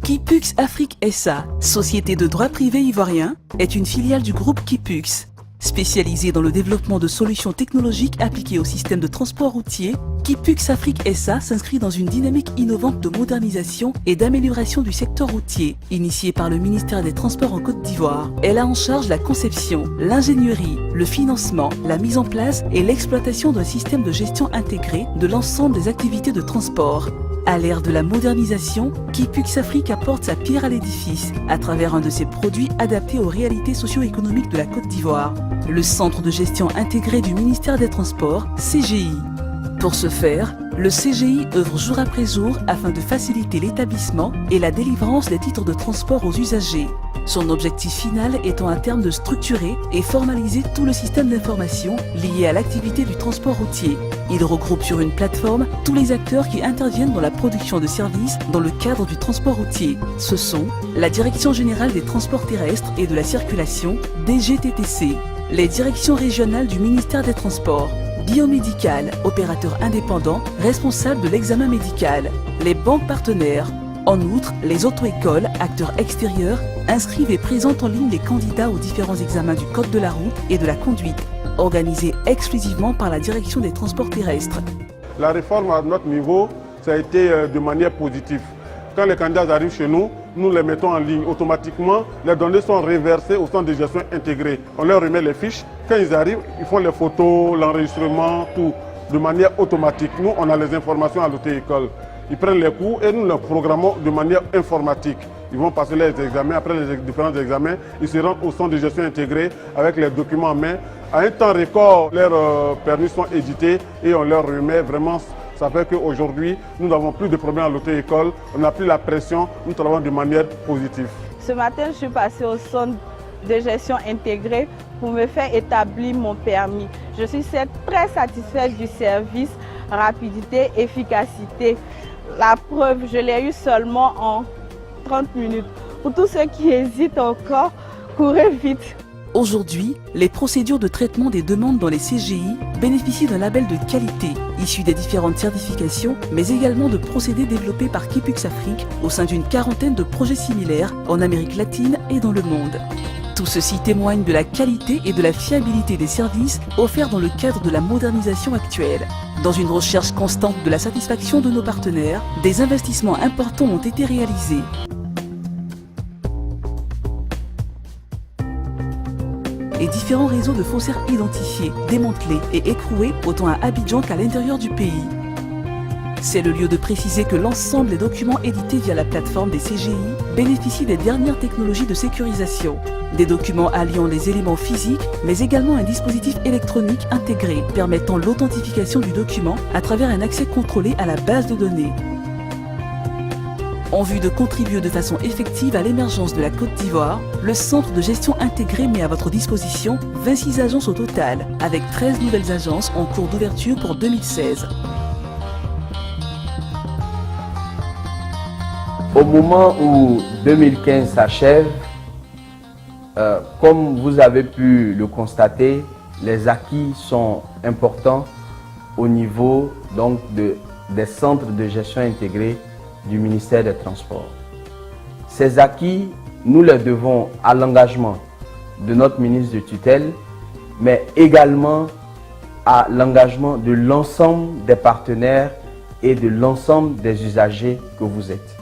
Kipux Afrique SA, société de droit privé ivoirien, est une filiale du groupe Kipux. Spécialisée dans le développement de solutions technologiques appliquées au système de transport routier, Kipux Afrique SA s'inscrit dans une dynamique innovante de modernisation et d'amélioration du secteur routier, initiée par le ministère des Transports en Côte d'Ivoire. Elle a en charge la conception, l'ingénierie, le financement, la mise en place et l'exploitation d'un système de gestion intégré de l'ensemble des activités de transport. À l'ère de la modernisation, Kipux Afrique apporte sa pierre à l'édifice à travers un de ses produits adaptés aux réalités socio-économiques de la Côte d'Ivoire, le Centre de gestion intégré du ministère des Transports, CGI. Pour ce faire, le CGI œuvre jour après jour afin de faciliter l'établissement et la délivrance des titres de transport aux usagers. Son objectif final étant à terme de structurer et formaliser tout le système d'information lié à l'activité du transport routier. Il regroupe sur une plateforme tous les acteurs qui interviennent dans la production de services dans le cadre du transport routier. Ce sont la Direction Générale des Transports Terrestres et de la Circulation, DGTTC, les directions régionales du ministère des Transports, Biomédical, opérateur indépendant, responsable de l'examen médical, les banques partenaires. En outre, les auto-écoles, acteurs extérieurs, inscrivent et présentent en ligne les candidats aux différents examens du Code de la route et de la conduite, organisés exclusivement par la Direction des Transports Terrestres. La réforme à notre niveau, ça a été de manière positive. Quand les candidats arrivent chez nous, nous les mettons en ligne. Automatiquement, les données sont réversées au centre de gestion intégré. On leur remet les fiches. Quand ils arrivent, ils font les photos, l'enregistrement, tout, de manière automatique. Nous, on a les informations à l'auto-école. Ils prennent les cours et nous les programmons de manière informatique. Ils vont passer les examens. Après les différents examens, ils se rendent au centre de gestion intégré avec les documents en main. À un temps record, leurs permis sont édités et on leur remet vraiment. Ça fait qu'aujourd'hui, nous n'avons plus de problèmes à l'auto-école, on n'a plus la pression, nous travaillons de manière positive. Ce matin, je suis passée au centre de gestion intégrée pour me faire établir mon permis. Je suis très satisfaite du service, rapidité, efficacité. La preuve, je l'ai eu seulement en 30 minutes. Pour tous ceux qui hésitent encore, courez vite. Aujourd'hui, les procédures de traitement des demandes dans les CGI bénéficient d'un label de qualité, issu des différentes certifications, mais également de procédés développés par Kipux Afrique au sein d'une quarantaine de projets similaires en Amérique latine et dans le monde. Tout ceci témoigne de la qualité et de la fiabilité des services offerts dans le cadre de la modernisation actuelle. Dans une recherche constante de la satisfaction de nos partenaires, des investissements importants ont été réalisés. Et différents réseaux de faussaires identifiés, démantelés et écroués autant à Abidjan qu'à l'intérieur du pays. C'est le lieu de préciser que l'ensemble des documents édités via la plateforme des CGI bénéficient des dernières technologies de sécurisation. Des documents alliant les éléments physiques, mais également un dispositif électronique intégré permettant l'authentification du document à travers un accès contrôlé à la base de données. En vue de contribuer de façon effective à l'émergence de la Côte d'Ivoire, le Centre de gestion intégré met à votre disposition 26 agences au total, avec 13 nouvelles agences en cours d'ouverture pour 2016. Au moment où 2015 s'achève, comme vous avez pu le constater, les acquis sont importants au niveau donc, des centres de gestion intégrés du ministère des Transports. Ces acquis, nous les devons à l'engagement de notre ministre de tutelle, mais également à l'engagement de l'ensemble des partenaires et de l'ensemble des usagers que vous êtes.